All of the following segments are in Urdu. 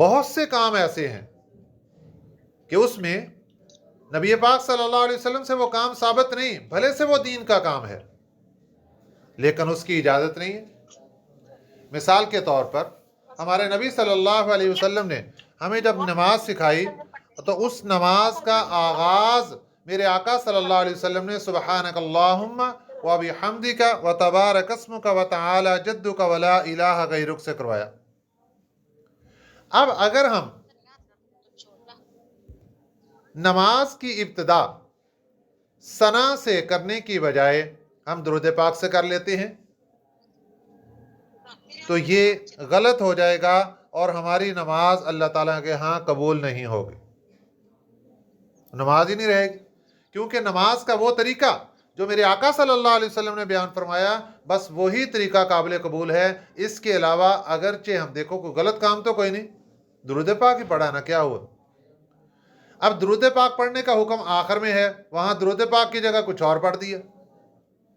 بہت سے کام ایسے ہیں کہ اس میں نبی پاک صلی اللہ علیہ وسلم سے وہ کام ثابت نہیں، بھلے سے وہ دین کا کام ہے لیکن اس کی اجازت نہیں ہے۔ مثال کے طور پر ہمارے نبی صلی اللہ علیہ وسلم نے ہمیں جب نماز سکھائی تو اس نماز کا آغاز میرے آقا صلی اللہ علیہ وسلم نے سبحانک اللہم و بحمدک و تبارک اسمک و تعالی جدک و لا الہ غیرک سے کروایا۔ اب اگر ہم نماز کی ابتدا ثنا سے کرنے کی بجائے ہم درود پاک سے کر لیتے ہیں تو یہ غلط ہو جائے گا اور ہماری نماز اللہ تعالیٰ کے ہاں قبول نہیں ہوگی، نماز ہی نہیں رہے گی، کیونکہ نماز کا وہ طریقہ جو میرے آقا صلی اللہ علیہ وسلم نے بیان فرمایا بس وہی طریقہ قابل قبول ہے۔ اس کے علاوہ اگرچہ ہم دیکھو کوئی غلط کام تو کوئی نہیں، درود پاک ہی پڑھا نا، کیا ہوا؟ اب درود پاک پڑھنے کا حکم آخر میں ہے، وہاں درود پاک کی جگہ کچھ اور پڑھ دیا،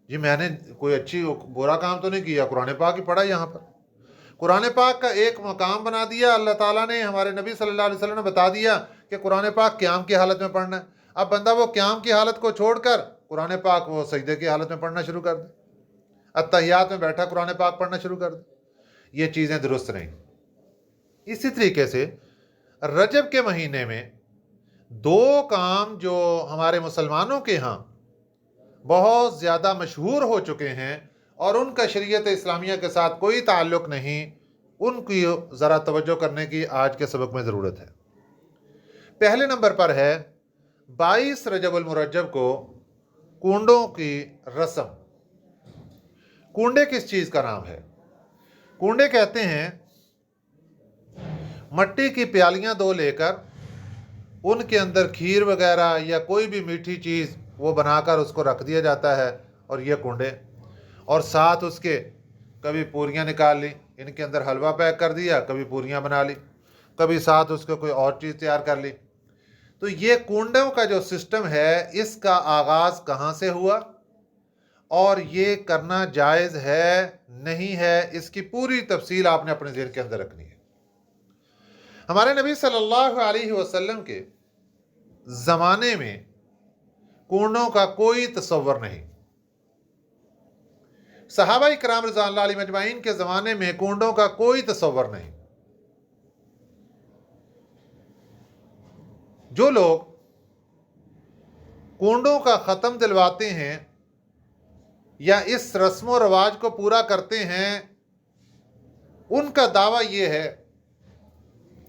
جی میں نے کوئی برا کام تو نہیں کیا، قرآن پاک ہی پڑھا یہاں پر۔ قرآن پاک کا ایک مقام بنا دیا اللہ تعالیٰ نے، ہمارے نبی صلی اللہ علیہ وسلم نے بتا دیا کہ قرآن پاک قیام کی حالت میں پڑھنا ہے۔ اب بندہ وہ قیام کی حالت کو چھوڑ کر قرآن پاک وہ سجدے کی حالت میں پڑھنا شروع کر دے، اتحیات میں بیٹھا قرآن پاک پڑھنا شروع کر دے، یہ چیزیں درست نہیں۔ اسی طریقے سے رجب کے مہینے میں دو کام جو ہمارے مسلمانوں کے ہاں بہت زیادہ مشہور ہو چکے ہیں اور ان کا شریعت اسلامیہ کے ساتھ کوئی تعلق نہیں، ان کی ذرا توجہ کرنے کی آج کے سبق میں ضرورت ہے۔ پہلے نمبر پر ہے 22 رجب المرجب کو کنڈوں کی رسم۔ کنڈے کس چیز کا نام ہے؟ کنڈے کہتے ہیں مٹی کی پیالیاں دو لے کر ان کے اندر کھیر وغیرہ یا کوئی بھی میٹھی چیز وہ بنا کر اس کو رکھ دیا جاتا ہے، اور یہ کنڈے، اور ساتھ اس کے کبھی پوریاں نکال لی، ان کے اندر حلوہ پیک کر دیا، کبھی پوریاں بنا لی، کبھی ساتھ اس کو کوئی اور چیز تیار کر لی۔ تو یہ کنڈوں کا جو سسٹم ہے اس کا آغاز کہاں سے ہوا اور یہ کرنا جائز ہے نہیں ہے، اس کی پوری تفصیل آپ نے اپنے ذہن کے اندر رکھنی ہے۔ ہمارے نبی صلی اللہ علیہ وسلم کے زمانے میں کنڈوں کا کوئی تصور نہیں، صحابہ کرام رضوان اللہ علیہم اجمعین کے زمانے میں کنڈوں کا کوئی تصور نہیں۔ جو لوگ کنڈوں کا ختم دلواتے ہیں یا اس رسم و رواج کو پورا کرتے ہیں ان کا دعویٰ یہ ہے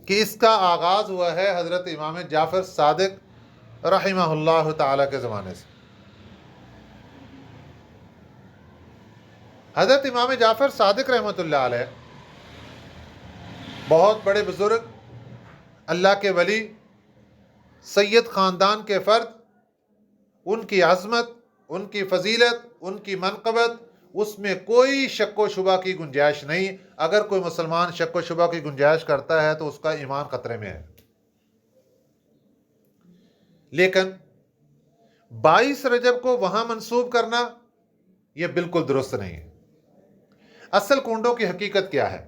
کہ اس کا آغاز ہوا ہے حضرت امام جعفر صادق رحمہ اللہ تعالی کے زمانے سے۔ حضرت امام جعفر صادق رحمۃ اللہ علیہ بہت بڑے بزرگ، اللہ کے ولی، سید خاندان کے فرد، ان کی عظمت، ان کی فضیلت، ان کی منقبت، اس میں کوئی شک و شبہ کی گنجائش نہیں۔ اگر کوئی مسلمان شک و شبہ کی گنجائش کرتا ہے تو اس کا ایمان خطرے میں ہے۔ لیکن 22 رجب کو وہاں منسوب کرنا یہ بالکل درست نہیں ہے۔ اصل کنڈوں کی حقیقت کیا ہے؟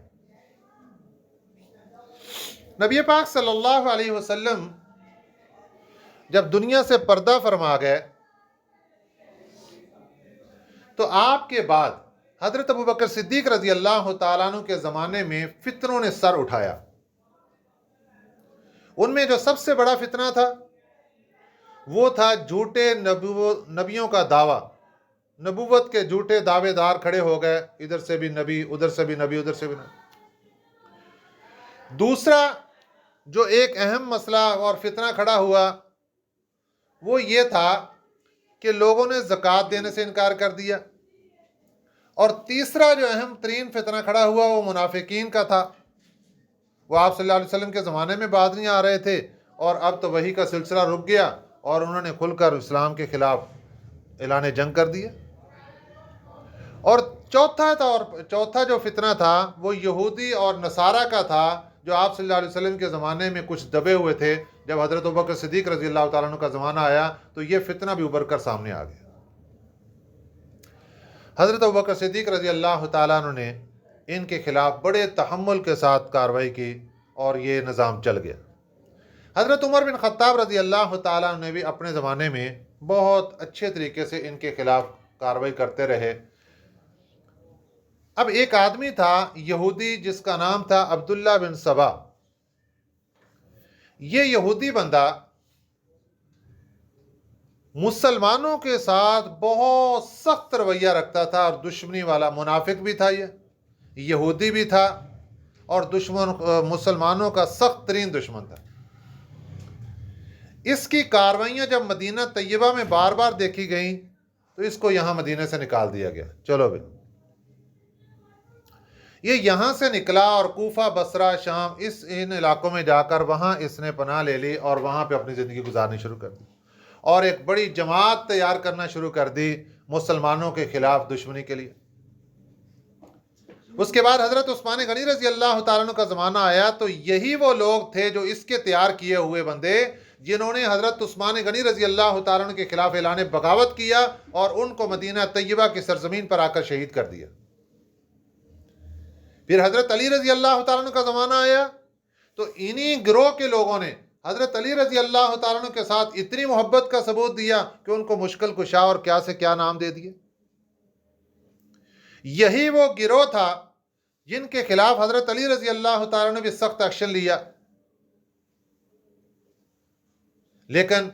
نبی پاک صلی اللہ علیہ وسلم جب دنیا سے پردہ فرما گئے تو آپ کے بعد حضرت ابوبکر صدیق رضی اللہ تعالیٰ عنہ کے زمانے میں فتنوں نے سر اٹھایا۔ ان میں جو سب سے بڑا فتنہ تھا وہ تھا جھوٹے نبیوں کا دعویٰ، نبوت کے جھوٹے دعوے دار کھڑے ہو گئے، ادھر سے بھی نبی، ادھر سے بھی نبی، ادھر سے بھی نبی۔ دوسرا جو ایک اہم مسئلہ اور فتنہ کھڑا ہوا وہ یہ تھا کہ لوگوں نے زکوٰۃ دینے سے انکار کر دیا، اور تیسرا جو اہم ترین فتنہ کھڑا ہوا وہ منافقین کا تھا۔ وہ آپ صلی اللہ علیہ وسلم کے زمانے میں بعد نہیں آ رہے تھے اور اب تو وحی کا سلسلہ رک گیا اور انہوں نے کھل کر اسلام کے خلاف اعلان جنگ کر دیا۔ اور چوتھا جو فتنہ تھا وہ یہودی اور نصارہ کا تھا، جو آپ صلی اللہ علیہ وسلم کے زمانے میں کچھ دبے ہوئے تھے۔ جب حضرت ابوبکر صدیق رضی اللہ تعالیٰ عنہ کا زمانہ آیا تو یہ فتنہ بھی ابھر کر سامنے آ گیا۔ حضرت ابوبکر صدیق رضی اللہ تعالیٰ عنہ نے ان کے خلاف بڑے تحمل کے ساتھ کارروائی کی اور یہ نظام چل گیا۔ حضرت عمر بن خطاب رضی اللہ تعالیٰ عنہ نے بھی اپنے زمانے میں بہت اچھے طریقے سے ان کے خلاف کارروائی کرتے رہے۔ اب ایک آدمی تھا یہودی جس کا نام تھا عبداللہ بن سبا۔ یہ یہودی بندہ مسلمانوں کے ساتھ بہت سخت رویہ رکھتا تھا اور دشمنی والا منافق بھی تھا، یہ یہودی بھی تھا اور مسلمانوں کا سخت ترین دشمن تھا۔ اس کی کارروائیاں جب مدینہ طیبہ میں بار بار دیکھی گئیں تو اس کو یہاں مدینہ سے نکال دیا گیا، چلو بھائی۔ یہ یہاں سے نکلا اور کوفہ، بصرہ، شام ان علاقوں میں جا کر وہاں اس نے پناہ لے لی اور وہاں پہ اپنی زندگی گزارنی شروع کر دی اور ایک بڑی جماعت تیار کرنا شروع کر دی مسلمانوں کے خلاف دشمنی کے لیے۔ اس کے بعد حضرت عثمان غنی رضی اللہ تعالیٰ عنہ کا زمانہ آیا تو یہی وہ لوگ تھے جو اس کے تیار کیے ہوئے بندے جنہوں نے حضرت عثمان غنی رضی اللہ تعالیٰ عنہ کے خلاف اعلان بغاوت کیا اور ان کو مدینہ طیبہ کی سرزمین پر آ کر شہید کر دیا۔ پھر حضرت علی رضی اللہ تعالیٰ عنہ کا زمانہ آیا تو انہی گروہ کے لوگوں نے حضرت علی رضی اللہ تعالیٰ عنہ کے ساتھ اتنی محبت کا ثبوت دیا کہ ان کو مشکل کشا اور کیا سے کیا نام دے دیے۔ یہی وہ گروہ تھا جن کے خلاف حضرت علی رضی اللہ تعالیٰ نے بھی سخت ایکشن لیا، لیکن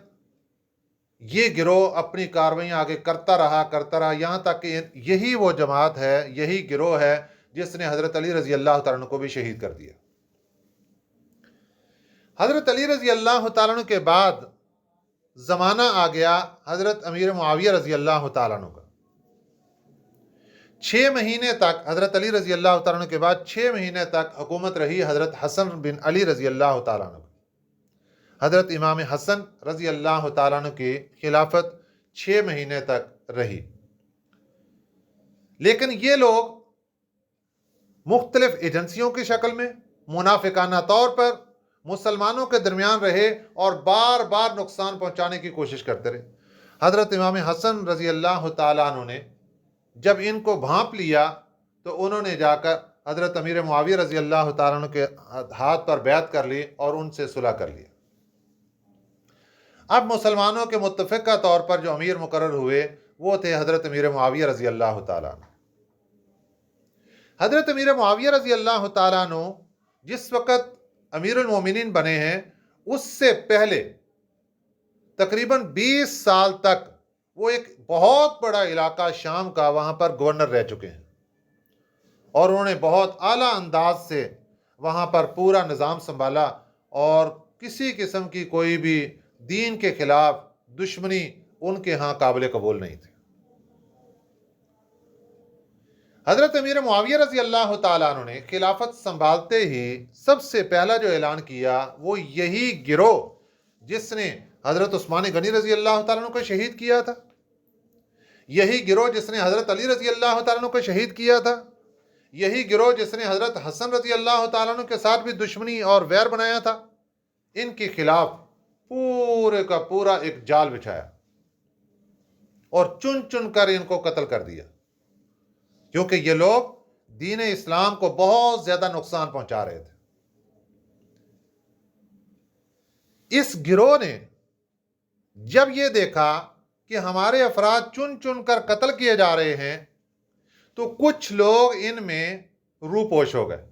یہ گروہ اپنی کارروائیاں آگے کرتا رہا یہاں تک کہ یہی وہ جماعت ہے، یہی گروہ ہے جس نے حضرت علی رضی اللہ تعالیٰ عنہ کو بھی شہید کر دیا۔ حضرت علی رضی اللہ تعالیٰ عنہ کے بعد زمانہ آ گیا حضرت امیر معاویہ رضی اللہ تعالیٰ عنہ کا۔ 6 مہینے تک حضرت علی رضی اللہ تعالیٰ عنہ کے بعد 6 مہینے تک حکومت رہی حضرت حسن بن علی رضی اللہ تعالیٰ عنہ۔ حضرت امام حسن رضی اللہ تعالیٰ عنہ کی خلافت 6 مہینے تک رہی، لیکن یہ لوگ مختلف ایجنسیوں کی شکل میں منافقانہ طور پر مسلمانوں کے درمیان رہے اور بار بار نقصان پہنچانے کی کوشش کرتے رہے۔ حضرت امام حسن رضی اللہ تعالیٰ عنہ نے جب ان کو بھانپ لیا تو انہوں نے جا کر حضرت امیر معاویہ رضی اللہ تعالیٰ عنہ کے ہاتھ پر بیعت کر لی اور ان سے صلح کر لیا۔ اب مسلمانوں کے متفقہ طور پر جو امیر مقرر ہوئے وہ تھے حضرت امیر معاویہ رضی اللہ تعالیٰ عنہ۔ حضرت امیر معاویہ رضی اللہ تعالیٰ عنہ جس وقت امیر المومنین بنے ہیں اس سے پہلے تقریباً 20 سال تک وہ ایک بہت بڑا علاقہ شام کا وہاں پر گورنر رہ چکے ہیں اور انہوں نے بہت اعلیٰ انداز سے وہاں پر پورا نظام سنبھالا اور کسی قسم کی کوئی بھی دین کے خلاف دشمنی ان کے ہاں قابل قبول نہیں تھی۔ حضرت امیر معاویہ رضی اللہ تعالیٰ عنہ نے خلافت سنبھالتے ہی سب سے پہلا جو اعلان کیا وہ یہی گروہ جس نے حضرت عثمان غنی رضی اللہ تعالیٰ عنہ کو شہید کیا تھا، یہی گروہ جس نے حضرت علی رضی اللہ تعالیٰ عنہ کو شہید کیا تھا، یہی گروہ جس نے حضرت حسن رضی اللہ تعالیٰ عنہ کے ساتھ بھی دشمنی اور ویر بنایا تھا، ان کے خلاف پورے کا پورا ایک جال بچھایا اور چن چن کر ان کو قتل کر دیا، کیونکہ یہ لوگ دین اسلام کو بہت زیادہ نقصان پہنچا رہے تھے۔ اس گروہ نے جب یہ دیکھا کہ ہمارے افراد چن چن کر قتل کیے جا رہے ہیں تو کچھ لوگ ان میں روپوش ہو گئے،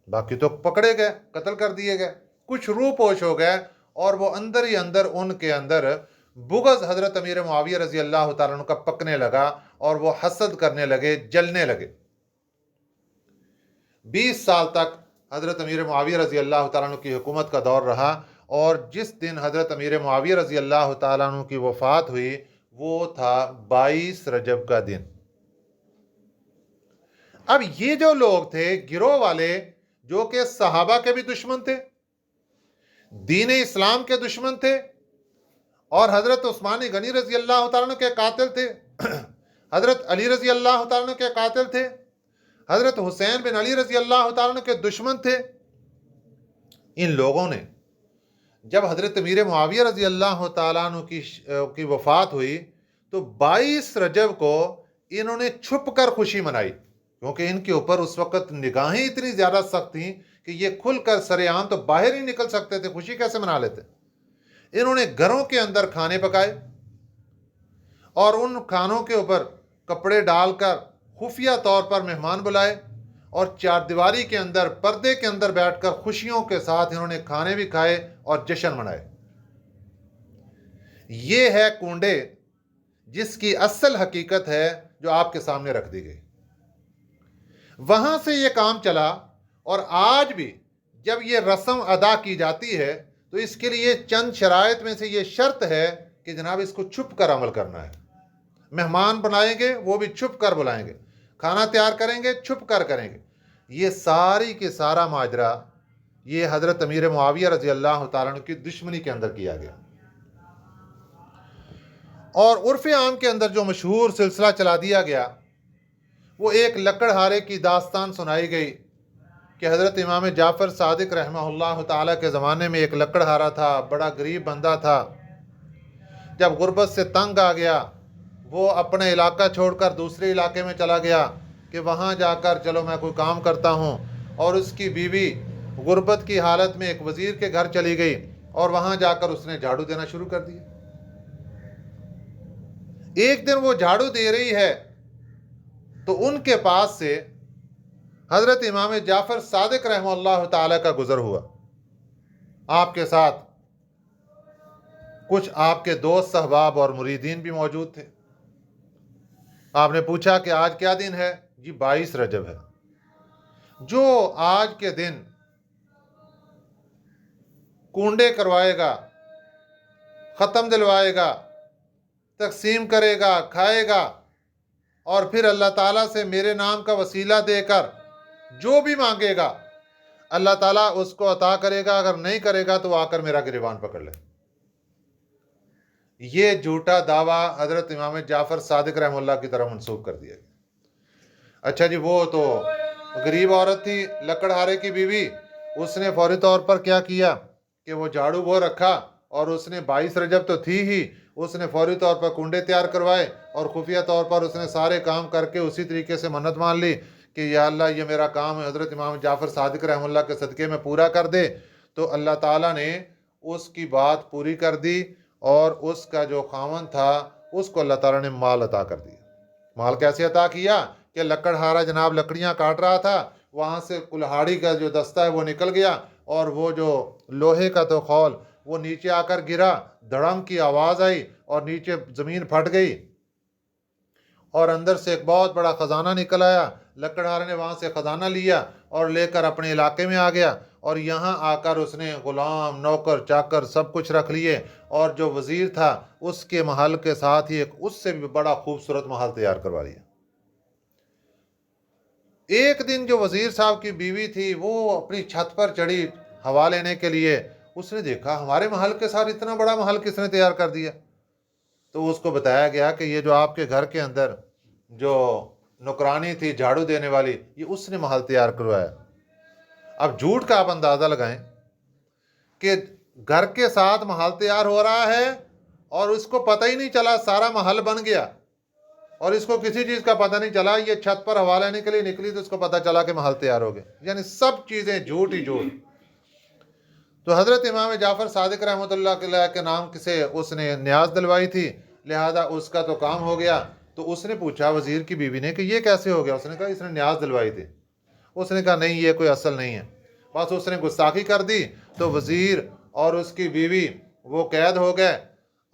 باقی تو پکڑے گئے، قتل کر دیے گئے، کچھ روپوش ہو گئے اور وہ اندر ہی اندر ان کے اندر بغض حضرت امیر معاویہ رضی اللہ تعالیٰ عنہ کا پکنے لگا اور وہ حسد کرنے لگے، جلنے لگے۔ 20 سال تک حضرت امیر معاویہ رضی اللہ تعالیٰ عنہ کی حکومت کا دور رہا اور جس دن حضرت امیر معاویہ رضی اللہ تعالیٰ عنہ کی وفات ہوئی وہ تھا 22 رجب کا دن۔ اب یہ جو لوگ تھے گروہ والے جو کہ صحابہ کے بھی دشمن تھے، دین اسلام کے دشمن تھے اور حضرت عثمان غنی رضی اللہ تعالیٰ عنہ کے قاتل تھے، حضرت علی رضی اللہ تعالیٰ عنہ کے قاتل تھے، حضرت حسین بن علی رضی اللہ تعالیٰ عنہ کے دشمن تھے، ان لوگوں نے جب حضرت امیر معاویہ رضی اللہ تعالیٰ عنہ کی وفات ہوئی تو 22 رجب کو انہوں نے چھپ کر خوشی منائی، کیونکہ ان کے اوپر اس وقت نگاہیں اتنی زیادہ سخت تھیں کہ یہ کھل کر سرعام تو باہر ہی نکل سکتے تھے، خوشی کیسے منا لیتے؟ انہوں نے گھروں کے اندر کھانے پکائے اور ان کھانوں کے اوپر کپڑے ڈال کر خفیہ طور پر مہمان بلائے، اور چار دیواری کے اندر پردے کے اندر بیٹھ کر خوشیوں کے ساتھ انہوں نے کھانے بھی کھائے اور جشن منائے۔ یہ ہے کنڈے جس کی اصل حقیقت ہے جو آپ کے سامنے رکھ دی گئی۔ وہاں سے یہ کام چلا، اور آج بھی جب یہ رسم ادا کی جاتی ہے تو اس کے لیے چند شرائط میں سے یہ شرط ہے کہ جناب اس کو چھپ کر عمل کرنا ہے۔ مہمان بنائیں گے وہ بھی چھپ کر بلائیں گے، کھانا تیار کریں گے چھپ کر کریں گے۔ یہ ساری کے سارا ماجرا یہ حضرت امیر معاویہ رضی اللہ تعالیٰ عنہ کی دشمنی کے اندر کیا گیا، اور عرف عام کے اندر جو مشہور سلسلہ چلا دیا گیا وہ ایک لکڑہارے کی داستان سنائی گئی کہ حضرت امام جعفر صادق رحمہ اللہ تعالیٰ کے زمانے میں ایک لکڑہارا تھا، بڑا غریب بندہ تھا۔ جب غربت سے تنگ آ گیا وہ اپنے علاقہ چھوڑ کر دوسرے علاقے میں چلا گیا کہ وہاں جا کر چلو میں کوئی کام کرتا ہوں، اور اس کی بیوی غربت کی حالت میں ایک وزیر کے گھر چلی گئی اور وہاں جا کر اس نے جھاڑو دینا شروع کر دیا۔ ایک دن وہ جھاڑو دے رہی ہے تو ان کے پاس سے حضرت امام جعفر صادق رحمہ اللہ تعالیٰ کا گزر ہوا۔ آپ کے ساتھ کچھ آپ کے دوست احباب اور مریدین بھی موجود تھے۔ آپ نے پوچھا کہ آج کیا دن ہے؟ جی 22 رجب ہے۔ جو آج کے دن کنڈے کروائے گا، ختم دلوائے گا، تقسیم کرے گا، کھائے گا، اور پھر اللہ تعالیٰ سے میرے نام کا وسیلہ دے کر جو بھی مانگے گا اللہ تعالیٰ اس کو عطا کرے گا، اگر نہیں کرے گا تو آ کر میرا گریبان پکڑ لے۔ یہ جھوٹا دعویٰ حضرت امام جعفر صادق رحمہ اللہ کی طرف منسوخ کر دیا گیا۔ اچھا جی، وہ تو غریب عورت تھی، لکڑہارے کی بیوی، اس نے فوری طور پر کیا کیا کہ وہ جھاڑو وہ رکھا، اور اس نے 22 رجب تو تھی ہی، اس نے فوری طور پر کنڈے تیار کروائے اور خفیہ طور پر اس نے سارے کام کر کے اسی طریقے سے منت مان لی کہ یا اللہ یہ میرا کام حضرت امام جعفر صادق رحمہ اللہ کے صدقے میں پورا کر دے۔ تو اللہ تعالیٰ نے اس کی بات پوری کر دی، اور اس کا جو خاوند تھا اس کو اللہ تعالیٰ نے مال عطا کر دیا۔ مال کیسے عطا کیا کہ لکڑہارا جناب لکڑیاں کاٹ رہا تھا، وہاں سے کلہاڑی کا جو دستہ ہے وہ نکل گیا، اور وہ جو لوہے کا تو خول وہ نیچے آ کر گرا، دھڑم کی آواز آئی اور نیچے زمین پھٹ گئی، اور اندر سے ایک بہت بڑا خزانہ نکل آیا۔ لکڑہارے نے وہاں سے خزانہ لیا اور لے کر اپنے علاقے میں آ گیا، اور یہاں آ کر اس نے غلام، نوکر، چاکر سب کچھ رکھ لیے، اور جو وزیر تھا اس کے محل کے ساتھ ہی ایک اس سے بھی بڑا خوبصورت محل تیار کروا لیا۔ ایک دن جو وزیر صاحب کی بیوی تھی وہ اپنی چھت پر چڑھی ہوا لینے کے لیے، اس نے دیکھا ہمارے محل کے ساتھ اتنا بڑا محل کس نے تیار کر دیا؟ تو اس کو بتایا گیا کہ یہ جو آپ کے گھر کے اندر جو نوکرانی تھی جھاڑو دینے والی، یہ اس نے محل تیار کروایا۔ اب جھوٹ کا آپ اندازہ لگائیں کہ گھر کے ساتھ محل تیار ہو رہا ہے اور اس کو پتہ ہی نہیں چلا، سارا محل بن گیا، اور اس کو کسی چیز کا پتہ نہیں چلا۔ یہ چھت پر ہوا لینے کے لیے نکلی تو اس کو پتہ چلا کہ محل تیار ہو گئے۔ یعنی سب چیزیں جھوٹ ہی جھوٹ۔ تو حضرت امام جعفر صادق رحمۃ اللہ علیہ کے نام سے اس نے نیاز دلوائی تھی، لہذا اس کا تو کام ہو گیا۔ تو اس نے پوچھا وزیر کی بیوی نے کہ یہ کیسے ہو گیا؟ اس نے کہا اس نے نیاز دلوائی تھی۔ اس نے کہا نہیں، یہ کوئی اصل نہیں ہے، بس اس نے گستاخی کر دی۔ تو وزیر اور اس کی بیوی وہ قید ہو گئے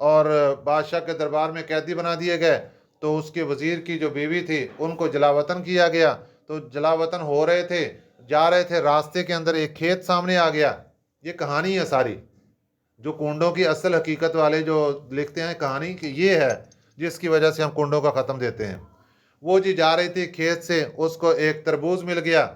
اور بادشاہ کے دربار میں قیدی بنا دیے گئے۔ تو اس کے وزیر کی جو بیوی تھی ان کو جلا وطن کیا گیا۔ تو جلا وطن ہو رہے تھے، جا رہے تھے، راستے کے اندر ایک کھیت سامنے آ گیا۔ یہ کہانی ہے ساری، جو کنڈوں کی اصل حقیقت والے جو لکھتے ہیں کہانی کہ یہ ہے جس کی وجہ سے ہم کنڈوں کا ختم دیتے ہیں۔ وہ جی جا رہی تھی کھیت سے، اس کو ایک تربوز مل گیا،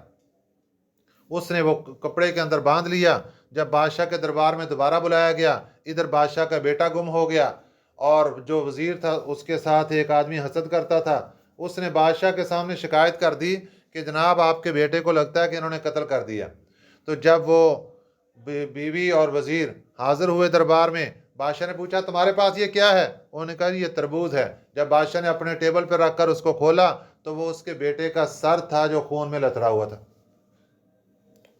اس نے وہ کپڑے کے اندر باندھ لیا۔ جب بادشاہ کے دربار میں دوبارہ بلایا گیا، ادھر بادشاہ کا بیٹا گم ہو گیا، اور جو وزیر تھا اس کے ساتھ ایک آدمی حسد کرتا تھا، اس نے بادشاہ کے سامنے شکایت کر دی کہ جناب آپ کے بیٹے کو لگتا ہے کہ انہوں نے قتل کر دیا۔ تو جب وہ بیوی اور وزیر حاضر ہوئے دربار میں، بادشاہ نے پوچھا تمہارے پاس یہ کیا ہے؟ انہوں نے کہا یہ تربوز ہے۔ جب بادشاہ نے اپنے ٹیبل پہ رکھ کر اس کو کھولا تو وہ اس کے بیٹے کا سر تھا جو خون میں لتڑا ہوا تھا۔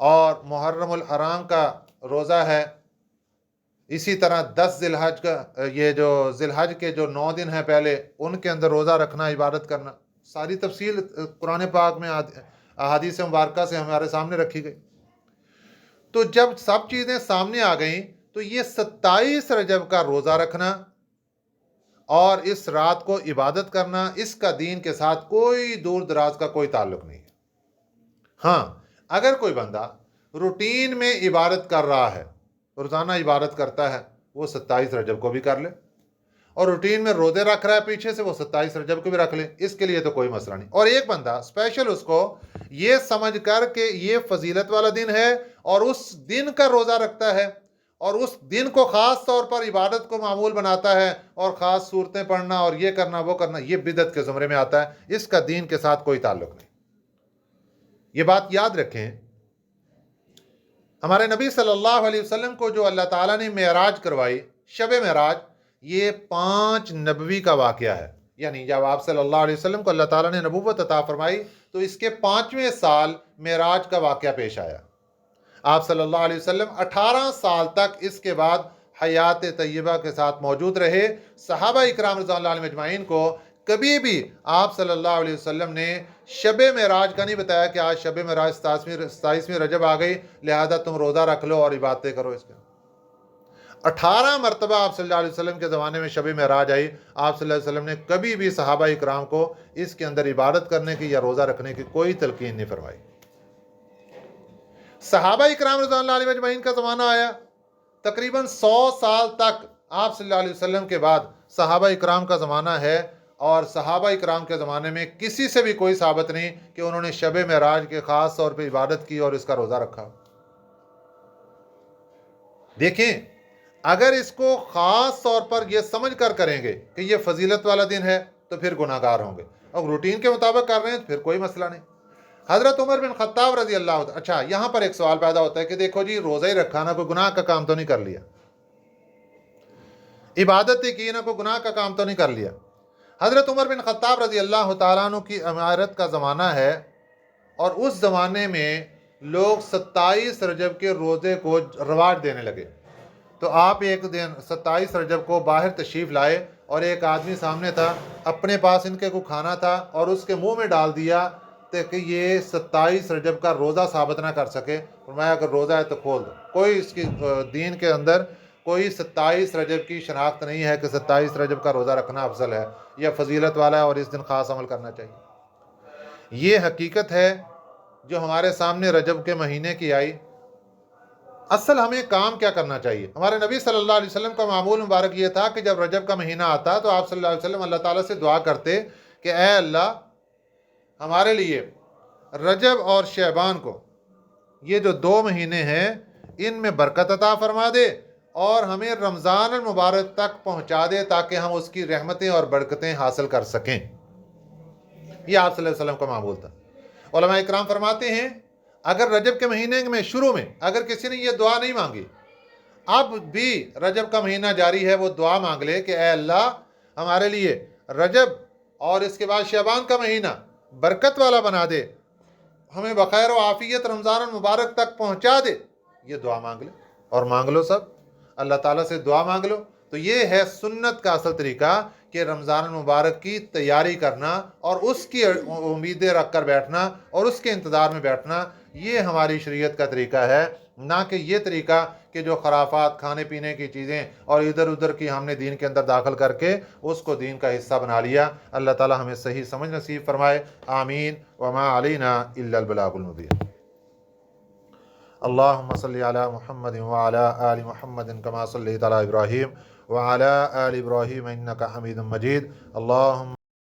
اور محرم الحرام کا روزہ ہے، اسی طرح 10 ذی الحج کا، یہ جو ذی الحج کے جو 9 دن ہیں پہلے ان کے اندر روزہ رکھنا، عبادت کرنا، ساری تفصیل قرآن پاک میں احادیث مبارکہ سے ہمارے سامنے رکھی گئی۔ تو جب سب چیزیں سامنے آ گئیں تو یہ 27 رجب کا روزہ رکھنا اور اس رات کو عبادت کرنا، اس کا دین کے ساتھ کوئی دور دراز کا کوئی تعلق نہیں ہے۔ ہاں، اگر کوئی بندہ روٹین میں عبادت کر رہا ہے، روزانہ عبادت کرتا ہے، وہ 27 رجب کو بھی کر لے، اور روٹین میں روزے رکھ رہا ہے پیچھے سے، وہ 27 رجب کو بھی رکھ لے، اس کے لیے تو کوئی مسئلہ نہیں۔ اور ایک بندہ اسپیشل اس کو یہ سمجھ کر کہ یہ فضیلت والا دن ہے اور اس دن کا روزہ رکھتا ہے اور اس دن کو خاص طور پر عبادت کو معمول بناتا ہے اور خاص صورتیں پڑھنا اور یہ کرنا وہ کرنا، یہ بدعت کے زمرے میں آتا ہے، اس کا دین کے ساتھ کوئی تعلق نہیں۔ یہ بات یاد رکھیں، ہمارے نبی صلی اللہ علیہ وسلم کو جو اللہ تعالیٰ نے معراج کروائی، شب معراج، یہ 5 نبوی کا واقعہ ہے، یعنی جب آپ صلی اللہ علیہ وسلم کو اللہ تعالیٰ نے نبوت عطا فرمائی تو اس کے 5ویں سال معراج کا واقعہ پیش آیا۔ آپ صلی اللہ علیہ وسلم 18 سال تک اس کے بعد حیات طیبہ کے ساتھ موجود رہے۔ صحابہ اکرام رضوان اللہ علیہم اجمعین کو کبھی بھی آپ صلی اللہ علیہ وسلم نے شب معراج کا نہیں بتایا کہ آج شب معراج 27ویں رجب آ گئی لہذا تم روزہ رکھ لو اور عبادتیں کرو۔ اس کے 18 مرتبہ آپ صلی اللہ علیہ وسلم کے زمانے میں شب معراج آئی، آپ صلی اللہ علیہ وسلم نے کبھی بھی صحابہ اکرام کو اس کے اندر عبادت کرنے کی یا روزہ رکھنے کی کوئی تلقین نہیں فرمائی۔ صحابہ اکرام رضوان اللہ علیہ اجمعین کا زمانہ آیا، تقریباً 100 سال تک آپ صلی اللہ علیہ وسلم کے بعد صحابہ اکرام کا زمانہ ہے، اور صحابہ اکرام کے زمانے میں کسی سے بھی کوئی ثابت نہیں کہ انہوں نے شب معراج کے خاص طور پہ عبادت کی اور اس کا روزہ رکھا۔ دیکھیں، اگر اس کو خاص طور پر یہ سمجھ کر کریں گے کہ یہ فضیلت والا دن ہے تو پھر گناہ گار ہوں گے، اور روٹین کے مطابق کر رہے ہیں تو پھر کوئی مسئلہ نہیں۔ حضرت عمر بن خطاب رضی اللہ عنہ، اچھا یہاں پر ایک سوال پیدا ہوتا ہے کہ دیکھو جی، روزہ ہی رکھا نا، کوئی گناہ کا کام تو نہیں کر لیا، عبادت ہی کی نا، کوئی گناہ کا کام تو نہیں کر لیا۔ حضرت عمر بن خطاب رضی اللہ تعالیٰ عنہ کی امارت کا زمانہ ہے، اور اس زمانے میں لوگ 27 رجب کے روزے کو رواج دینے لگے۔ تو آپ ایک دن 27 رجب کو باہر تشریف لائے اور ایک آدمی سامنے تھا، اپنے پاس ان کے کو کھانا تھا اور اس کے منہ میں ڈال دیا کہ یہ 27 رجب کا روزہ ثابت نہ کر سکے۔ فرمایا اگر روزہ ہے تو کھول دو۔ کوئی اس کی دین کے اندر کوئی 27 رجب کی شناخت نہیں ہے کہ 27 رجب کا روزہ رکھنا افضل ہے یا فضیلت والا ہے اور اس دن خاص عمل کرنا چاہیے۔ یہ حقیقت ہے جو ہمارے سامنے رجب کے مہینے کی آئی۔ اصل ہمیں کام کیا کرنا چاہیے؟ ہمارے نبی صلی اللہ علیہ وسلم کا معمول مبارک یہ تھا کہ جب رجب کا مہینہ آتا تو آپ صلی اللہ علیہ وسلم اللہ تعالیٰ سے دعا کرتے کہ اے اللہ، ہمارے لیے رجب اور شعبان کو، یہ جو 2 مہینے ہیں، ان میں برکت عطا فرما دے اور ہمیں رمضان المبارک تک پہنچا دے تاکہ ہم اس کی رحمتیں اور برکتیں حاصل کر سکیں۔ یہ آپ صلی اللہ علیہ وسلم کا معمول تھا۔ علماء اکرام فرماتے ہیں اگر رجب کے مہینے میں شروع میں اگر کسی نے یہ دعا نہیں مانگی، اب بھی رجب کا مہینہ جاری ہے، وہ دعا مانگ لے کہ اے اللہ، ہمارے لیے رجب اور اس کے بعد شعبان کا مہینہ برکت والا بنا دے، ہمیں بخیر و عافیت رمضان المبارک تک پہنچا دے، یہ دعا مانگ لے اور مانگ لو، سب اللہ تعالیٰ سے دعا مانگ لو۔ تو یہ ہے سنت کا اصل طریقہ کہ رمضان المبارک کی تیاری کرنا اور اس کی امیدیں رکھ کر بیٹھنا اور اس کے انتظار میں بیٹھنا، یہ ہماری شریعت کا طریقہ ہے، نہ کہ یہ طریقہ کہ جو خرافات، کھانے پینے کی چیزیں اور ادھر ادھر کی ہم نے دین کے اندر داخل کر کے اس کو دین کا حصہ بنا لیا۔ اللہ تعالیٰ ہمیں صحیح سمجھ نصیب فرمائے، آمین۔ وما علینا الا البلاغ المبین۔ اللہم صلی علی محمد وعلی آل محمد کما صلیت علی ابراہیم وعلی آل ابراہیم انک حمید مجید۔ اللہم